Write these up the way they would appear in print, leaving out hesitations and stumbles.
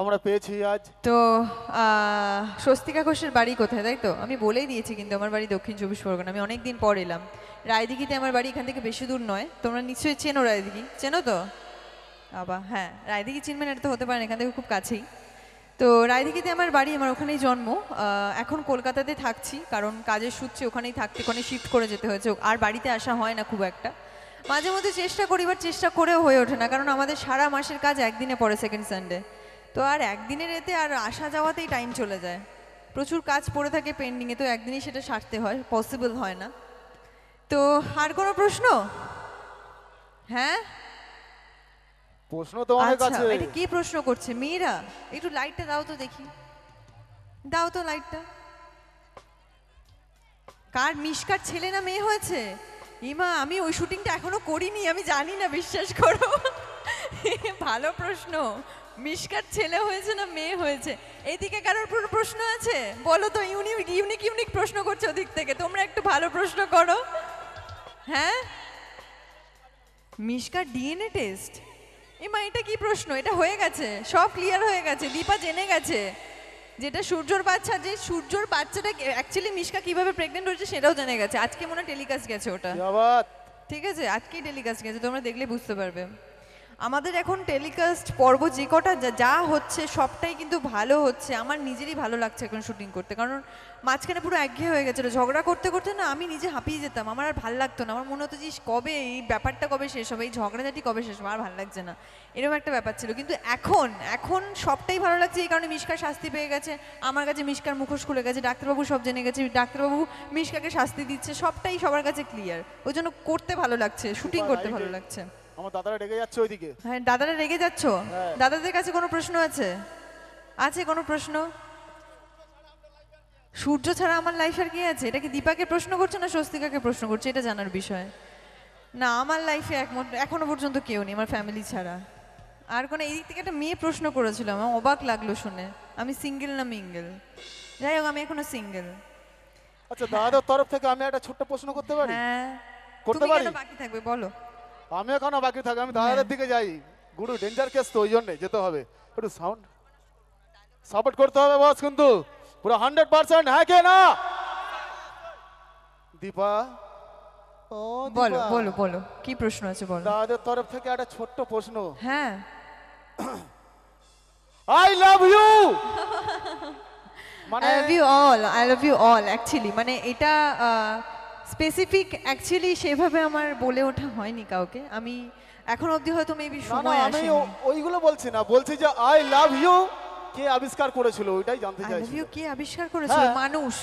আমরা পেয়েছি আজ। তো স্বস্তিকা ঘোষের বাড়ি কোথায়, তাই তো? আমি বলেই দিয়েছি, কিন্তু আমার বাড়ি দক্ষিণ চব্বিশ পরগনা। আমি অনেক দিন পর এলাম। রায়দিঘিতে আমার বাড়ি, এখান থেকে বেশি দূর নয়। তোমরা নিশ্চয়ই চেনো রায়দিঘি, চেনো তো? বাবা হ্যাঁ, রায়দিঘি চিনবেন এটা তো হতে পারে না, এখান থেকে খুব কাছেই। তো রায়দিঘিতে আমার বাড়ি, আমার ওখানেই জন্ম। এখন কলকাতাতে থাকছি, কারণ কাজের সূত্রে ওখানেই থাকতে, ওখানে শিফট করে যেতে হয়েছে, আর বাড়িতে আসা হয় না খুব একটা। মাঝে মধ্যে চেষ্টা করি, বাট চেষ্টা করেও হয়ে ওঠে না, কারণ আমাদের সারা মাসের কাজ একদিনে পড়ে, সেকেন্ড সানডে। তো আর একদিনের এতে আর আসা যাওয়াতেই টাইম চলে যায়। প্রচুর কাজ পড়ে থাকে পেন্ডিংয়ে, তো একদিনই সেটা সারতে হয়, পসিবল হয় না। তো আর কোনো প্রশ্ন? হ্যাঁ, প্রশ্ন তো অনেক আচ্ছা, আছে। এটা কি প্রশ্ন করছে? মেয়েরা একটু লাইটটা দাও তো দেখি, দাও তো লাইটটা। কার মিশকার ছেলে না মেয়ে হয়েছে? ইমা, আমি ওই শুটিংটা এখনো করিনি, আমি জানি না, বিশ্বাস করো। ভালো প্রশ্ন। মিশকার ছেলে হয়েছে না মেয়ে হয়েছে? এইদিকে কারোর প্রশ্ন আছে? বলো তো, ইউনিক ইউনিক ইউনিক প্রশ্ন করছে ওদিক থেকে। তোমরা একটু ভালো প্রশ্ন করো। হ্যাঁ, মিশকার ডিএনএ টেস্ট? এমা, এটা কি প্রশ্ন? এটা হয়ে গেছে, সব ক্লিয়ার হয়ে গেছে, দীপা জেনে গেছে। যেটা সূর্যর বাচ্চা, যে সূর্যর বাচ্চাটা অ্যাকচুয়ালি মিশকা কিভাবে প্রেগনেন্ট হয়েছে সেটাও জেনে গেছে। আজকে মনে হয় টেলিকাস্ট গেছে ওটা। क्या बात। ঠিক আছে, আজকেই টেলিকাস্ট গেছে, তোমরা দেখলে বুঝতে পারবে। আমাদের এখন টেলিকাস্ট পর্ব যে কটা যা হচ্ছে সবটাই কিন্তু ভালো হচ্ছে। আমার নিজেরই ভালো লাগছে এখন শুটিং করতে, কারণ মাঝখানে পুরো একঘেয়ে হয়ে গেছিলো। ঝগড়া করতে করতে না আমি নিজে হাঁপিয়ে যেতাম, আমার আর ভাল লাগতো না। আমার মনে হতো যে কবে এই ব্যাপারটা কবে শেষ হবে, এই ঝগড়াঝাটি কবে শেষ হবে, আর ভালো লাগছে না, এরকম একটা ব্যাপার ছিল। কিন্তু এখন এখন সবটাই ভালো লাগছে, এই কারণে মিশকার শাস্তি পেয়ে গেছে। আমার কাছে মিশকার মুখোশ খুলে গেছে, ডাক্তারবাবু সব জেনে গেছে, ডাক্তারবাবু মিশকাকে শাস্তি দিচ্ছে, সবটাই সবার কাছে ক্লিয়ার। ওই জন্য করতে ভালো লাগছে, শুটিং করতে ভালো লাগছে। আমার দাদারা রেগে যাচ্ছে ওইদিকে। হ্যাঁ, দাদারা রেগে যাচ্ছ? হ্যাঁ। দাদাদের কাছে কোনো প্রশ্ন আছে? আছে কোনো প্রশ্ন? সূর্য ছাড়া আমার লাইফ আর কি আছে? এটা কি দীপাকে প্রশ্ন করছে না স্বস্তিকাকে প্রশ্ন করছে, এটা জানার বিষয় না। আমার লাইফে এখনো পর্যন্ত কেউ নেই আমার ফ্যামিলি ছাড়া। আর কোনো এই দিক থেকে একটা মেয়ে প্রশ্ন করেছিল, আমার অবাক লাগলো শুনে। আমি সিঙ্গেল না মিঙ্গেল? যাই হোক, আমি এখনো সিঙ্গেল। আচ্ছা, দাদার তরফ থেকে আমি একটা ছোট্ট প্রশ্ন করতে পারি? হ্যাঁ, করতে তুমি পারি? কেন বাকি থাকবে বলো। আমি এখনো বাকি থাকি, আমি দাদাদের দিকে যাই। গুরু ডেঞ্জার কেস তো, ওই জন্য যেতে হবে। একটু সাউন্ড সাপোর্ট করতে হবে বস, কিন্তু পুরো 100%। হ্যাঁ কে না? দীপা, ও বলো দীপা, বলো বলো, কি প্রশ্ন আছে বলো। দাদাদের তরফ থেকে একটা ছোট্ট প্রশ্ন। হ্যাঁ, আই লাভ ইউ। মানে I love you all, I love you all. Actually মানে এটা স্পেসিফিক অ্যাকচুয়ালি সেভাবে আমার বলে ওঠা হয়নি কাউকে। আমি এখন অবধি হয়তো মেবি না না, সময় আমি আসেনি। ওইগুলো বলছি না, বলছি যে আই লাভ ইউ কে আবিষ্কার করেছিল, ওইটাই জানতে আই লাভ চাইছি। ইউ কে আবিষ্কার করেছিল? হ্যাঁ। মানুষ।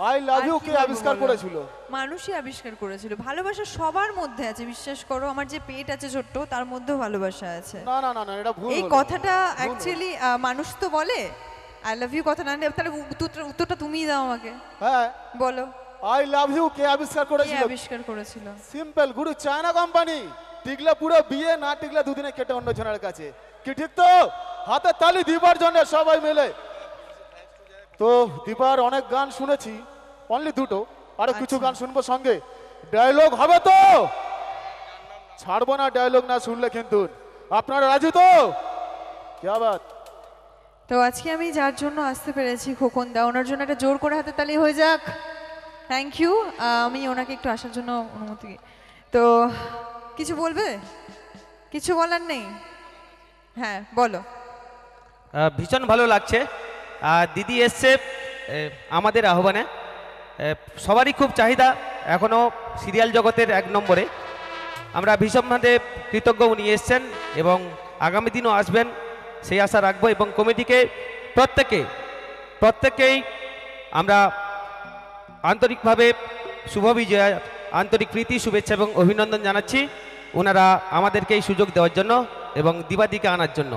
আই লাভ আর ইউ কি কে বলবো আবিষ্কার বলো? করেছিল? মানুষই আবিষ্কার করেছিল। ভালোবাসা সবার মধ্যে আছে, বিশ্বাস করো। আমার যে পেট আছে ছোট্ট, তার মধ্যেও ভালোবাসা আছে। না না না না, এটা ভুল এই হলো। কথাটা ভুল হলো। অ্যাকচুয়ালি মানুষ তো বলে আই লাভ ইউ কথা না, তাহলে উত্তরটা তুমিই দাও আমাকে, হ্যাঁ, বলো। আই লাভ ইউ কে আবিষ্কার কে করেছিল? আবিষ্কার করেছিল? সিম্পল, গুরু চায়না কোম্পানি। টিকলে পুরো বিয়ে, না টিকলে দুদিনে কেটে অন্য জনের কাছে। কি ঠিক তো? হাতে তালি দীপার জন্য সবাই মিলে। তো দীপার অনেক গান শুনেছি, অনলি দুটো, আরো কিছু আচ্ছা। গান শুনবো সঙ্গে। ডায়লগ হবে তো? ছাড়বো না ডায়লগ না শুনলে কিন্তু। আপনারা রাজি তো? কি বাত। তো আজকে আমি যার জন্য আসতে পেরেছি, খোকন দা, ওনার জন্য একটা জোর করে হাতে তালি হয়ে যাক। Thank you. আমি ওনাকে একটু আসার জন্য অনুমতি। তো কিছু বলবে? কিছু বলার নেই? হ্যাঁ বলো। ভীষণ ভালো লাগছে। দিদি এসছে আমাদের আহ্বানে। সবারই খুব চাহিদা, এখনও সিরিয়াল জগতের 1 নম্বরে। আমরা ভীষণভাবে কৃতজ্ঞ উনি এসছেন এবং আগামী দিনও আসবেন সেই আশা রাখবো। এবং কমিটিকে প্রত্যেকেই আমরা আন্তরিকভাবে শুভ বিজয়া, আন্তরিক প্রীতি, শুভেচ্ছা এবং অভিনন্দন জানাচ্ছি ওনারা আমাদেরকে এই সুযোগ দেওয়ার জন্য এবং দিবাদিকে আনার জন্য।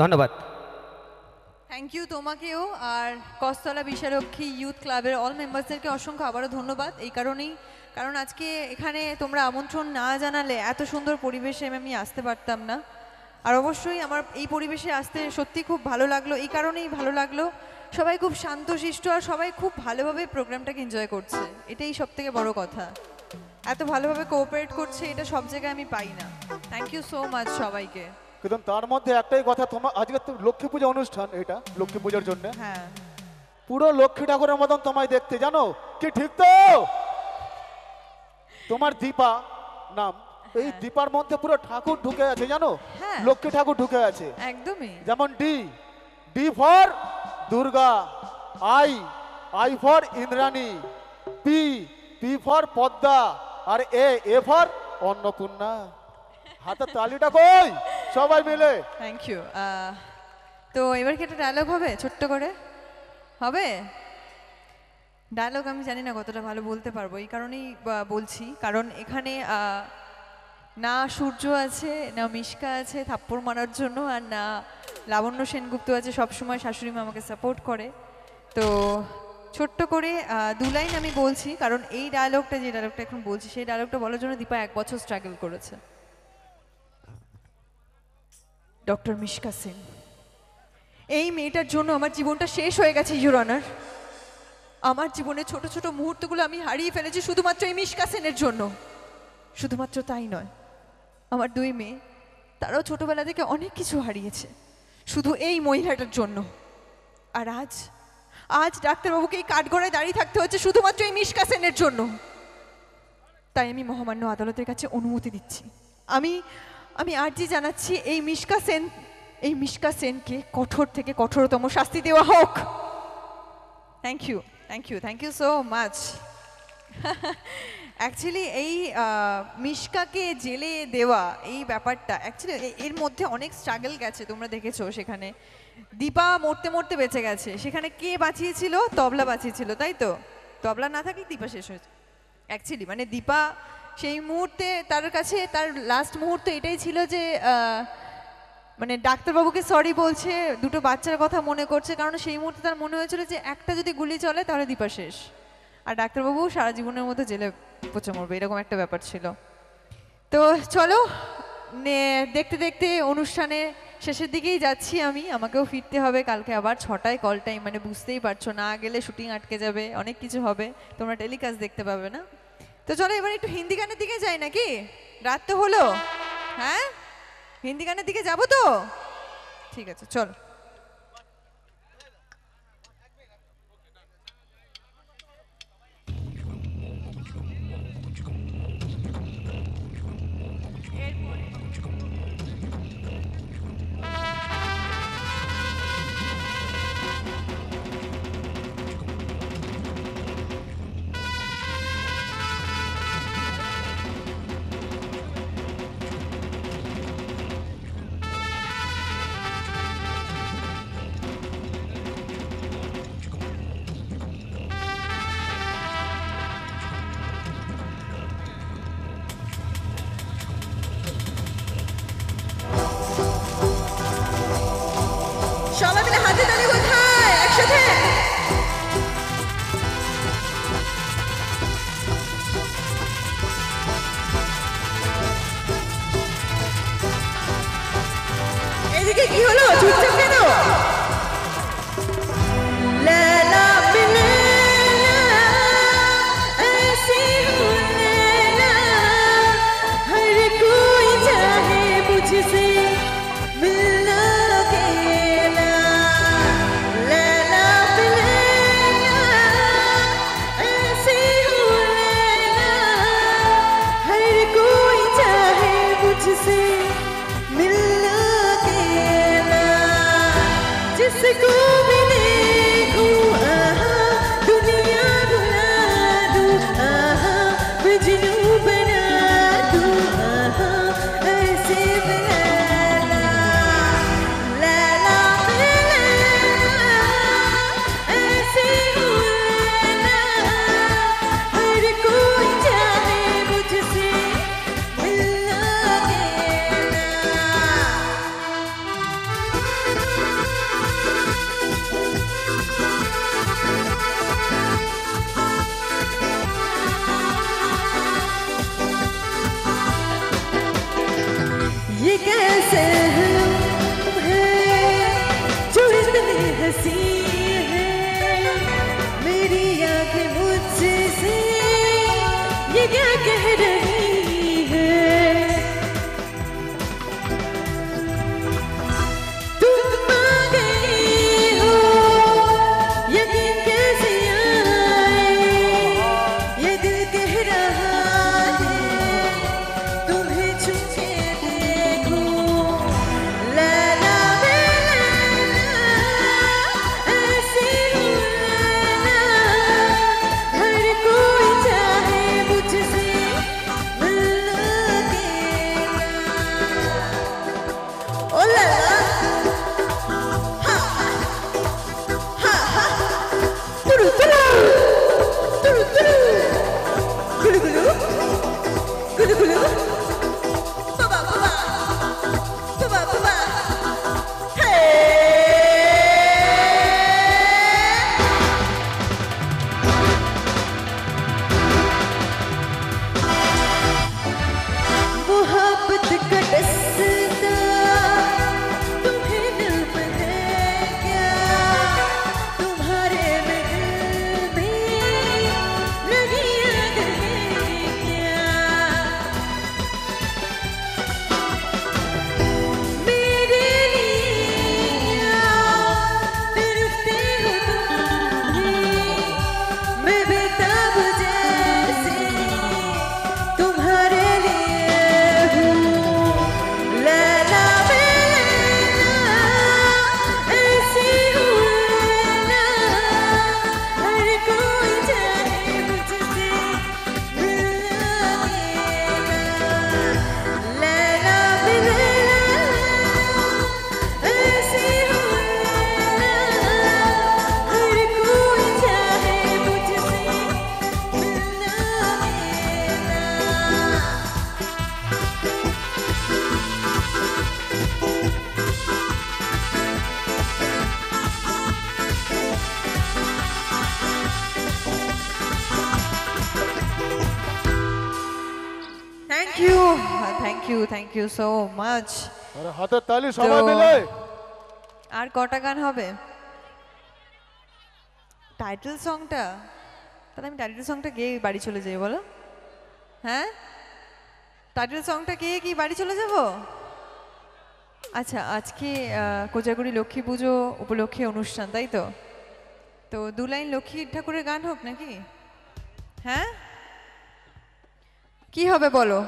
ধন্যবাদ। থ্যাংক ইউ তোমাকেও। আর কস্তলা বিশালক্ষী ইউথ ক্লাবের অল মেম্বার্সদেরকে অসংখ্য আবারও ধন্যবাদ। এই কারণেই, কারণ আজকে এখানে তোমরা আমন্ত্রণ না জানালে এত সুন্দর পরিবেশে আমি আসতে পারতাম না। আর অবশ্যই আমার এই পরিবেশে আসতে সত্যি খুব ভালো লাগলো। এই কারণেই ভালো লাগলো, সবাই খুব শান্তশিষ্ট আর সবাই খুব ভালোভাবে প্রোগ্রামটাকে এনজয় করছে, এটাই সব থেকে বড় কথা। এত ভালোভাবে কোঅপারেট করছে, এটা সব জায়গায় আমি পাই না। থ্যাংক ইউ সো মাচ সবাইকে। কিন্তু তার মধ্যে একটাই কথা, তোমার আজকে তো লক্ষ্মী পূজা অনুষ্ঠান, এটা লক্ষ্মী পূজার জন্য হ্যাঁ পুরো লক্ষ্মী ঠাকুরের মতন তোমায় দেখতে, জানো কি? ঠিক তো? তোমার দীপা নাম, এই দীপার মধ্যে পুরো ঠাকুর ঢুকে আছে, জানো? হ্যাঁ। লক্ষ্মী ঠাকুর ঢুকে আছে। একদমই। যেমন D, D for Durga, I, I for Indrani, P, P for Padma, আর এ, এ ফর অন্নপূর্ণা। হাতে তালিটা কই সবাই মিলে? Thank you. তো এবার কি একটা ডায়লগ হবে ছোট্ট করে? হবে ডায়লগ? আমি জানি না কতটা ভালো বলতে পারবো, এই কারণেই বলছি, কারণ এখানে না সূর্য আছে, না মিশকা আছে থাপ্পড় মারার জন্য, আর না লাবণ্য সেনগুপ্ত আছে সবসময় শাশুড়ি মা আমাকে সাপোর্ট করে। তো ছোট্ট করে 2 লাইন আমি বলছি, কারণ এই ডায়লগটা, যে ডায়লগটা এখন বলছি, সেই ডায়লগটা বলার জন্য দীপা 1 বছর স্ট্রাগল করেছে। ডক্টর মিশকা সেন, এই মেয়েটার জন্য আমার জীবনটা শেষ হয়ে গেছে ইউর অনার। আমার জীবনের ছোট ছোট মুহূর্তগুলো আমি হারিয়ে ফেলেছি শুধুমাত্র এই মিশকা সেনের জন্য। শুধুমাত্র তাই নয়, আমার 2 মেয়ে, তারাও ছোটবেলা থেকে অনেক কিছু হারিয়েছে শুধু এই মহিলাটার জন্য। আর আজ আজ ডাক্তারবাবুকে এই কাঠগড়ায় দাঁড়িয়ে থাকতে হচ্ছে শুধুমাত্র এই মিশকা সেনের জন্য। তাই আমি মহামান্য আদালতের কাছে অনুমতি দিচ্ছি, আমি আর্জি জানাচ্ছি এই মিশকা সেনকে কঠোর থেকে কঠোরতম শাস্তি দেওয়া হোক। Thank you, thank you, thank you so much. Actually এই মিশকাকে জেলে দেওয়া এই ব্যাপারটা, অ্যাকচুয়ালি এর মধ্যে অনেক স্ট্রাগল গেছে, তোমরা দেখেছো। সেখানে দীপা মরতে মরতে বেঁচে গেছে, সেখানে কে বাঁচিয়েছিল? তবলা বাঁচিয়েছিল, তাই তো? তবলা না থাকলে দীপা শেষ হয়েছে। অ্যাকচুয়ালি মানে দীপা সেই মুহূর্তে তার কাছে তার লাস্ট মুহূর্ত এটাই ছিল যে মানে ডাক্তারবাবুকে সরি বলছে, 2টো বাচ্চার কথা মনে করছে, কারণ সেই মুহূর্তে তার মনে হয়েছিল যে একটা যদি গুলি চলে তাহলে দীপা শেষ, আর ডাক্তারবাবু সারা জীবনের মতো জেলে পচে মরবে, এরকম একটা ব্যাপার ছিল। তো চলো দেখতে দেখতে অনুষ্ঠানে শেষের দিকেই যাচ্ছি আমি, আমাকেও ফিরতে হবে কালকে আবার 6টায় কল টাইম, মানে বুঝতেই পারছো, না গেলে শুটিং আটকে যাবে, অনেক কিছু হবে, তোমরা টেলিকাস্ট দেখতে পাবে না। তো চলো এবার একটু হিন্দি গানের দিকে যাই নাকি? রাত তো হলো, হ্যাঁ হিন্দি গানের দিকে যাবো তো? ঠিক আছে চলো। সবাই মিলে হাতে তালি কোথায় একসাথে? এদিকে কি হলো, চুপচাপ কেন? जिसको भी देखूं आहा दुनिया भुला दूं आहा मजनू बना दूं आहा ऐसे लैला लैला लैला ऐसे हो लैला हर कोई चाहे मुझसे मिलना देना। ये कैसे है जो इतनी हंसी है मेरी आंखें मुझसे ये क्या कह रही है থ্যাংক ইউ সো মাচ। আরে হাতের তালি সবাই মিলে। আর কটা গান হবে? টাইটেল সংটা, তাহলে আমি টাইটেল সংটা গেয়ে বাড়ি চলে যাই, বলো? হ্যাঁ, টাইটেল সংটা গেয়ে কি বাড়ি চলে যাব? আচ্ছা, আজকে কোজাগুড়ি লক্ষ্মী পুজো উপলক্ষে অনুষ্ঠান, তাই তো? তো 2 লাইন লক্ষ্মী ঠাকুরের গান হোক নাকি? হ্যাঁ, কি হবে বলো?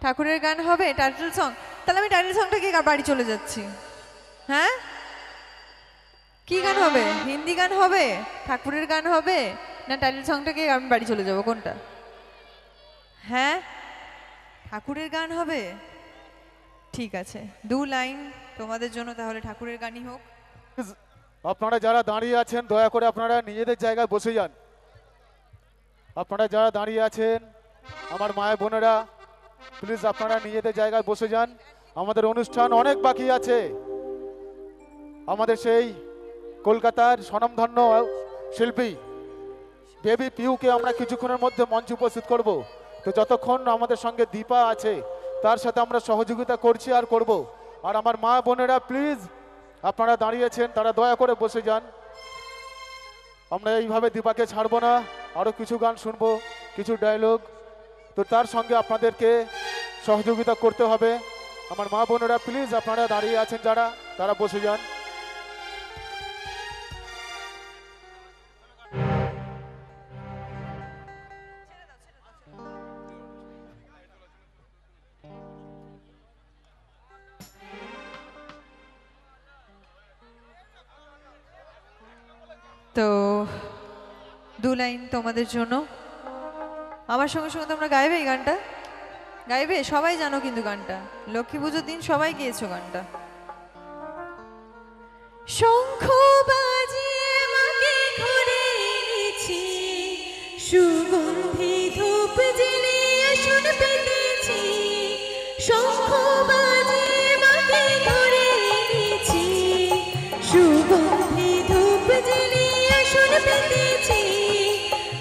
ঠাকুরের গান হবে, টাইটেল সং। তাহলে আমি টাইটেল সংটা গিয়ে বাড়ি চলে যাচ্ছি। হ্যাঁ, কি গান হবে? হিন্দি গান হবে, ঠাকুরের গান হবে, না টাইটেল সংটাকে আমি বাড়ি চলে যাব, কোনটা? হ্যাঁ, ঠাকুরের গান হবে। ঠিক আছে, 2 লাইন তোমাদের জন্য তাহলে ঠাকুরের গানই হোক। আপনারা যারা দাঁড়িয়ে আছেন দয়া করে আপনারা নিজেদের জায়গায় বসে যান। আপনারা যারা দাঁড়িয়ে আছেন আমার মায়ের বোনেরা, প্লিজ আপনারা নিজেদের জায়গায় বসে যান। আমাদের অনুষ্ঠান অনেক বাকি আছে। আমাদের সেই কলকাতার স্বনামধন্য শিল্পী বেবি পিউকে আমরা কিছুক্ষণের মধ্যে মঞ্চে উপস্থিত করব। তো যতক্ষণ আমাদের সঙ্গে দীপা আছে তার সাথে আমরা সহযোগিতা করছি আর করব। আর আমার মা বোনেরা প্লিজ আপনারা দাঁড়িয়েছেন তারা দয়া করে বসে যান। আমরা এইভাবে দীপাকে ছাড়বো না, আরও কিছু গান শুনবো, কিছু ডায়লগ। তো তার সঙ্গে আপনাদেরকে সহযোগিতা করতে হবে। আমার মা বোনেরা প্লিজ আপনারা দাঁড়িয়ে আছেন যারা, তারা বসে যান। তো 2 লাইন তোমাদের জন্য। আমার সঙ্গে সঙ্গে তোমরা গাইবে এই গানটা? গাইবে? সবাই জানো কিন্তু গানটা, লক্ষ্মী পুজোর দিন সবাই গেয়েছো গানটা। শঙ্খ বাজিয়ে মাকে ঘরে এনেছি, সুগন্ধি ধূপ জ্বেলে আসন পেতেছি, শঙ্খ বাজিয়ে মাকে ঘরে এনেছি, সুগন্ধি ধূপ জ্বেলে আসন পেতেছি,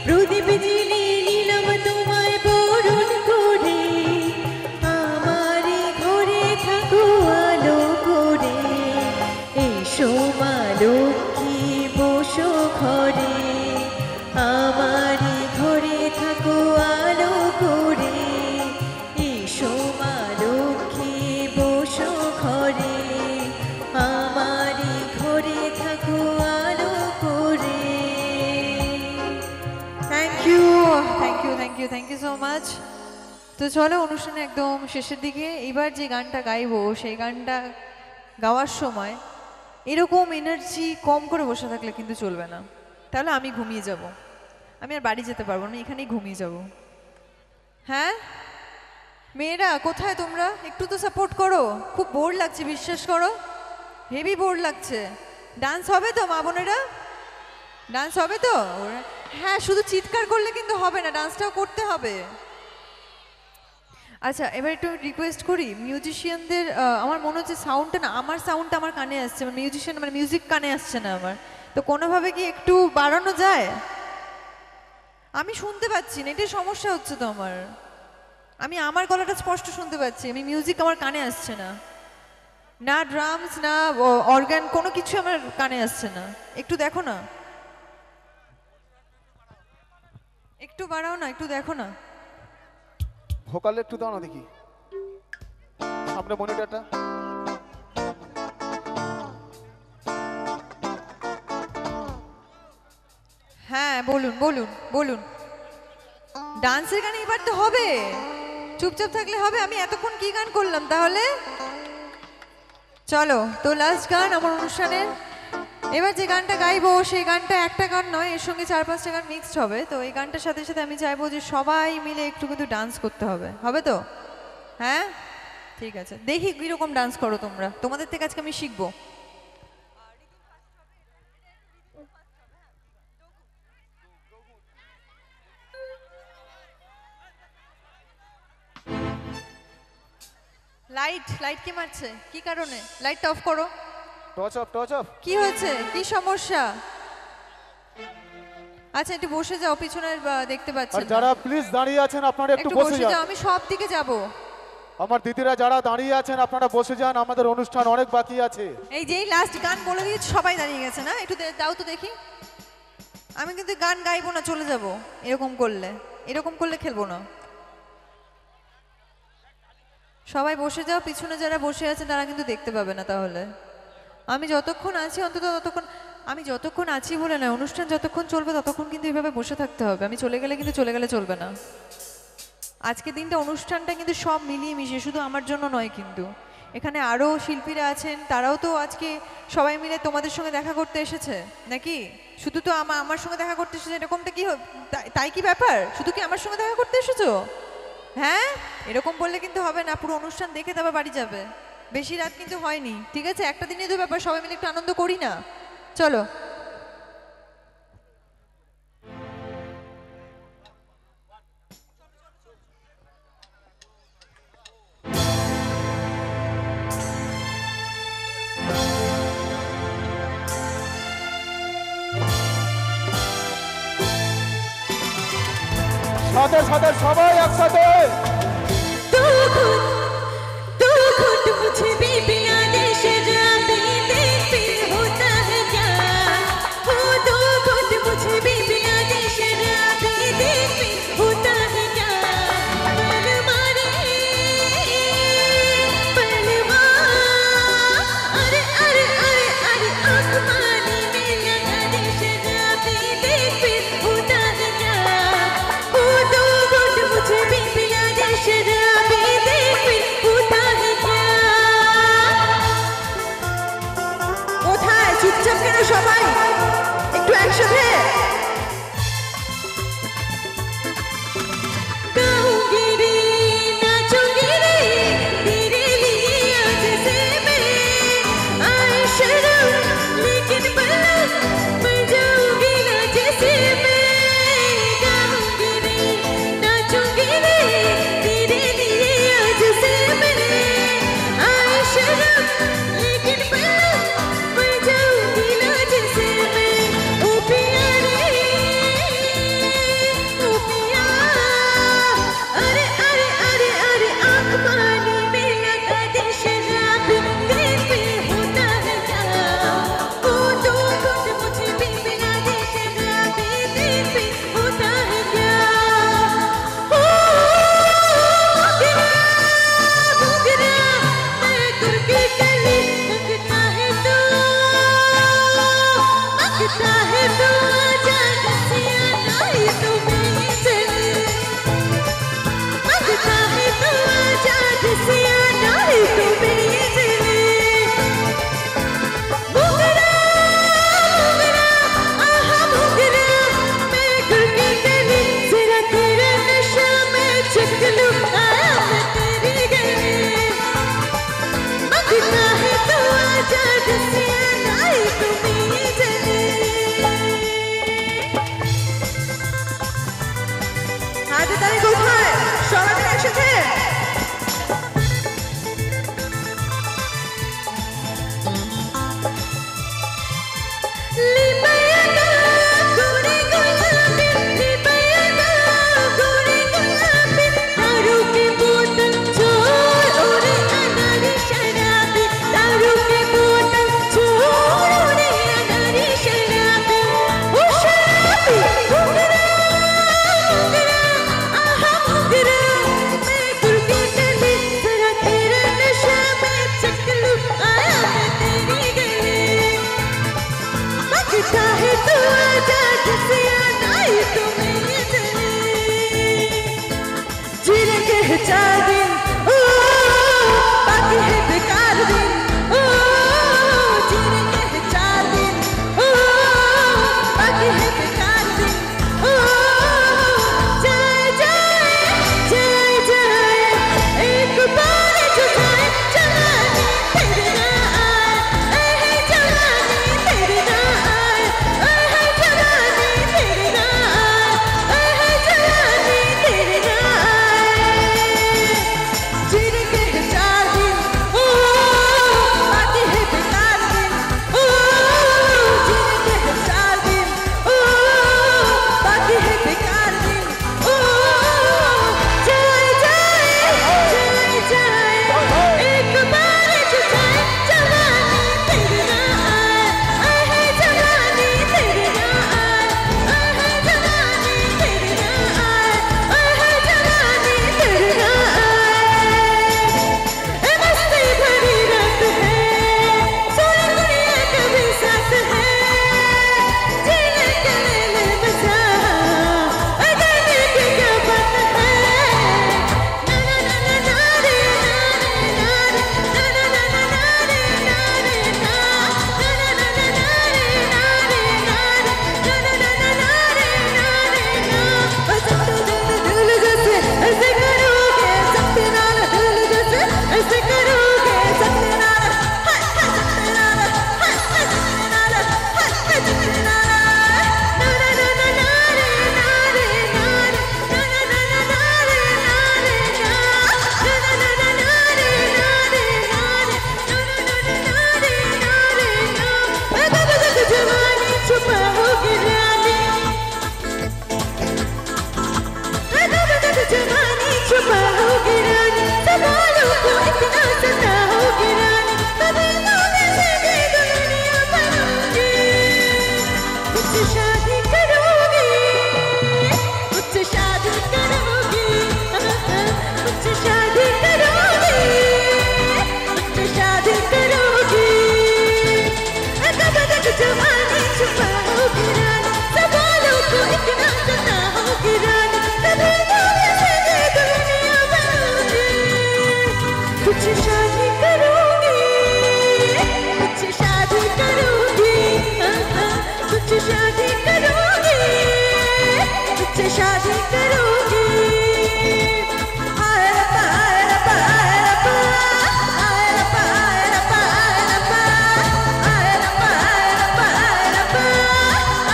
প্রদীপ জ্বেলে নিলাম তোমায় বরণ করে, আমার ঘরে থাকো আলো করে, এসো মা লক্ষ্মী বসো ঘরে, আমার ঘরে থাকো আলো করে, এসো মা লক্ষ্মী বসো ঘরে, আমার ঘরে থাকো আলো করে। Thank you thank you thank you thank you so much. তো চলো অনুষ্ঠানে একদম শেষের দিকে। এবার যে গানটা গাইবো সেই গানটা গাওয়ার সময় এরকম এনার্জি কম করে বসে থাকলে কিন্তু চলবে না, তাহলে আমি ঘুমিয়ে যাব। আমি আর বাড়ি যেতে পারবো না, আমি এখানেই ঘুমিয়ে যাব। হ্যাঁ মেয়েরা কোথায় তোমরা? একটু তো সাপোর্ট করো, খুব বোর লাগছে, বিশ্বাস করো, হেভি বোর লাগছে। ডান্স হবে তো মা বোনেরা? ডান্স হবে তো? হ্যাঁ, শুধু চিৎকার করলে কিন্তু হবে না, ডান্সটাও করতে হবে। আচ্ছা, এবার একটু রিকোয়েস্ট করি মিউজিশিয়ানদের। আমার মনে হচ্ছে সাউন্ডটা না, আমার সাউন্ডটা আমার কানে আসছে, মানে মিউজিশিয়ান মানে মিউজিক কানে আসছে না আমার। তো কোনোভাবে কি একটু বাড়ানো যায়? আমি শুনতে পাচ্ছি না, এটাই সমস্যা হচ্ছে তো আমার। আমি আমার গলাটা স্পষ্ট শুনতে পাচ্ছি, আমি মিউজিক আমার কানে আসছে না, না ড্রামস না অর্গান, কোনো কিছু আমার কানে আসছে না। একটু দেখো না, একটু বাড়াও না, একটু দেখো না। ভোকালে একটু দাও না দেখি সামনে মনিটরটা। হ্যাঁ বলুন বলুন বলুন। ডান্সের গানে এবার তো হবে, চুপচাপ থাকলে হবে? আমি এতক্ষণ কি গান করলাম তাহলে? চলো তো লাস্ট গান আমার অনুষ্ঠানের। এবার যে গানটা গাইবো সেই গানটা একটা গান নয়, এর সঙ্গে 4-5টা গান মিক্সড হবে। তো এই গানটার সাথে সাথে আমি চাইবো যে সবাই মিলে একটু কিন্তু ডান্স করতে হবে, হবে তো? হ্যাঁ ঠিক আছে, দেখি কীরকম ডান্স করো তোমরা, তোমাদের থেকে আজকে আমি শিখবো। লাইট লাইট কি মারছে? কি কারণে? লাইটটা অফ করো। Torch of, torch of. কি হয়েছে? কি সমস্যা? আচ্ছা একটু বসে যাও, পিছনের দেখতে আর পাচ্ছেন যারা প্লিজ দাঁড়িয়ে আছেন আপনারা একটু একটু বসে বসে যান। যাও, আমি সব দিকে যাব। আমার দিদিরা যারা দাঁড়িয়ে আছেন আপনারা বসে যান, আমাদের অনুষ্ঠান অনেক বাকি আছে। এই যেই লাস্ট গান বলে দিয়েছি সবাই দাঁড়িয়ে গেছে না, একটু দাও তো দেখি। আমি কিন্তু গান গাইবো না, চলে যাব এরকম করলে খেলবো না। সবাই বসে যাও, পিছনে যারা বসে আছে তারা কিন্তু দেখতে পাবে না। তাহলে আমি যতক্ষণ আছি অন্তত ততক্ষণ, আমি যতক্ষণ আছি বলে না, অনুষ্ঠান যতক্ষণ চলবে ততক্ষণ কিন্তু এভাবে বসে থাকতে হবে। আমি চলে গেলে কিন্তু চলে গেলে চলবে না। আজকে দিনটা অনুষ্ঠানটা কিন্তু সব মিলিয়ে মিশিয়ে, শুধু আমার জন্য নয় কিন্তু এখানে আরও শিল্পীরা আছেন, তারাও তো আজকে সবাই মিলে তোমাদের সঙ্গে দেখা করতে এসেছে নাকি? শুধু তো আমার সঙ্গে দেখা করতে এসেছে এরকমটা কি তাই কি ব্যাপার? শুধু কি আমার সঙ্গে দেখা করতে এসেছো? হ্যাঁ, এরকম বললে কিন্তু হবে না। পুরো অনুষ্ঠান দেখে তারপর বাড়ি যাবে। বেশি রাত কিন্তু হয়নি, ঠিক আছে? একটা দিনে তো ব্যাপার, সবাই মিলে একটু আনন্দ করি না, চলো। সাথে সাথে সবাই একসাথে। तू खुद मुझे भी बिना दे शराबी दे फिर होता है क्या? हो तू खुद मुझे भी बिना दे शराबी दे फिर होता है क्या? अरे अरे अरे अरे आँख पानी में लगा दे शराबी दे फिर होता है क्या? हो तू खुद मुझे भी बिना दे शराबी दे फिर होता है क्या? কোথায় চুপচাপ কেন সবাই? একটু একসাথে। गाऊंगी रे नाचूंगी रे तेरे लिए आज से मैं आए शर्म लेकिन पलक मर जाऊंगी ना जैसे मैं गाऊंगी रे नाचूंगी रे तेरे लिए आज से मैं आए शर्म लेकिन पलक मर जाऊंगी ना जैसे मैं ओ पिया रे ओ पिया अरे अरे अरे अरे आँख पानी में लगा दे शराबी दे फिर होता है क्या? ओ तू खुद मुझे भी बिना दे शराबी दे फिर होता है क्या? ओ मोगरा मोगरा मैं गुल की कली मंगता है तू आजा रसिया नाई तू मेरी चली मंगता है तू आजा रसिया नाई तू मेरी चली मोगरा मोगरा आहा मोगरा मैं गुल की कली जरा तेरा नशा मैं चख लूं आया मैं तेरी गली मंगता है तू आजा रसिया नाई तू मेरी चली হাতে তালি কোথায়? সবাই মিলে একসাথে। लिपयना गोरे गुलाबी लिपयना गोरे गुलाबी दारू की बोतल छोड़ उड़े अनारी शराबी दारू की बोतल छोड़ उड़े अनारी शराबी ओ शराबी मोगरा मोगरा आहा मोगरा मैं गुल की कली जरा तेरा नशा मैं चख लूं आया मैं तेरी गली मंगता है तू आजा रसिया नाई तू मेरी चली जीने के हैं 4 दिन ओ बाकी है बेकार दिन ओ जीने के हैं 4 दिन ओ बाकी है बेकार दिन ओ जाए जाए जाए जाए एक बार जो जाए जवानी तेरे ना आए ऐ है जवानी तेरे ना आए ऐ है जवानी कैसे शादी करूंगी आए रब्बा आए रब्बा आए रब्बा आए रब्बा आए रब्बा आए रब्बा आए रब्बा आए रब्बा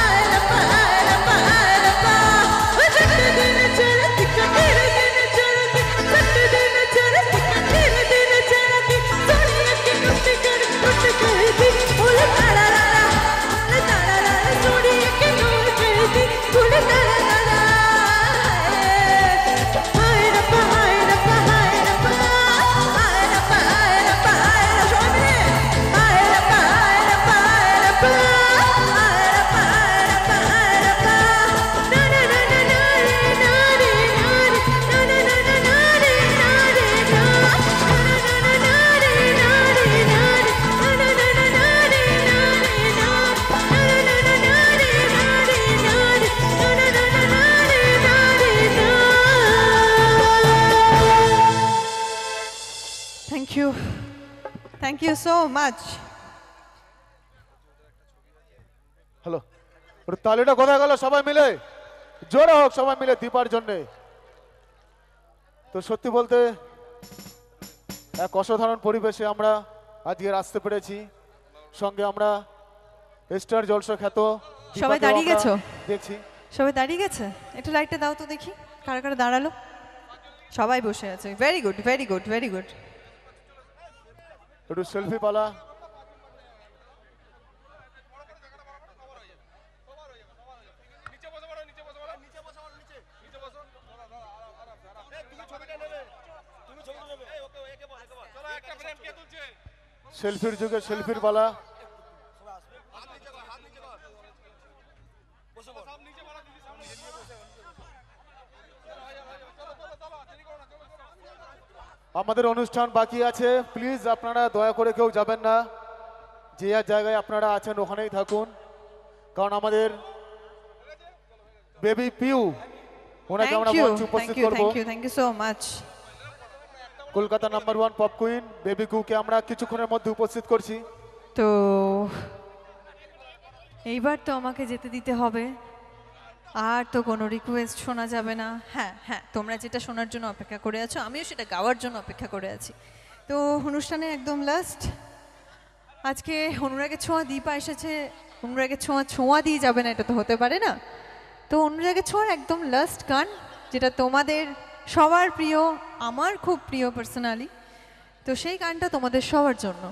आए रब्बा आए रब्बा आए रब्बा वो जट दिन चलती तेरे दिन चलती जट दिन चलती तेरे दिन चलती सोनिया की कुश्ती करती फूल तारा ला सोनिया की करती फूल तारा ला हाय रब्बा हाय रब्बा हाय रब्बा हाय रब्बा हाय रब्बा हाय रब्बा हाय रब्बा हाय रब्बा हाय रब्बा हाय रब्बा हाय रब्बा हाय रब्बा ना ना ना ना ना रे ना रे ना रे ना ना ना ना ना रे ना रे ना ना ना ना रे ना रे ना रे ना ना ना ना ना रे ना रे ना ना ना ना ना रे ना रे ना रे ना ना ना ना ना रे ना रे ना thank you so much. Hello, ওর তালিটা কোথায় গেল? সবাই মিলে জোরে হোক, সবাই মিলে দীপার জন্যে। তো সত্যি বলতে এক অসাধারণ পরিবেশে আমরা আজকে আসতে পেরেছি। সঙ্গে আমরা স্টার জলসা খ্যাত দীপাকেও সবাই দাঁড়িয়ে আমরা গেছো? দেখছি। সবাই দাঁড়িয়ে গেছে? একটু লাইটটা দাও তো দেখি কারা কারা দাঁড়ালো। সবাই বসে আছে, very good very good very good. একটু সেলফি পালা। সেলফির যুগে সেলফির পালা। আমাদের অনুষ্ঠান বাকি আছে, প্লিজ আপনারা দয়া করে কেউ যাবেন না। যে আর জায়গায় আপনারা আছেন ওখানেই থাকুন, কারণ আমাদের বেবি পিউ ওনাকে আমরা মঞ্চে উপস্থিত করব। Thank you so much. Kolkata number 1 pop queen baby কুকে আমরা কিছুক্ষণের মধ্যে উপস্থিত করছি। তো এইবার তো আমাকে যেতে দিতে হবে, আর তো কোনো রিকোয়েস্ট শোনা যাবে না। হ্যাঁ হ্যাঁ, তোমরা যেটা শোনার জন্য অপেক্ষা করে আছো আমিও সেটা গাওয়ার জন্য অপেক্ষা করে আছি। তো অনুষ্ঠানে একদম লাস্ট, আজকে অনুরাগের ছোঁয়া দীপা এসেছে, অনুরাগের ছোঁয়া ছোঁয়া দিয়ে যাবে না, এটা তো হতে পারে না। তো অনুরাগের ছোঁয়ার একদম লাস্ট গান, যেটা তোমাদের সবার প্রিয়, আমার খুব প্রিয় পার্সোনালি, তো সেই গানটা তোমাদের সবার জন্য।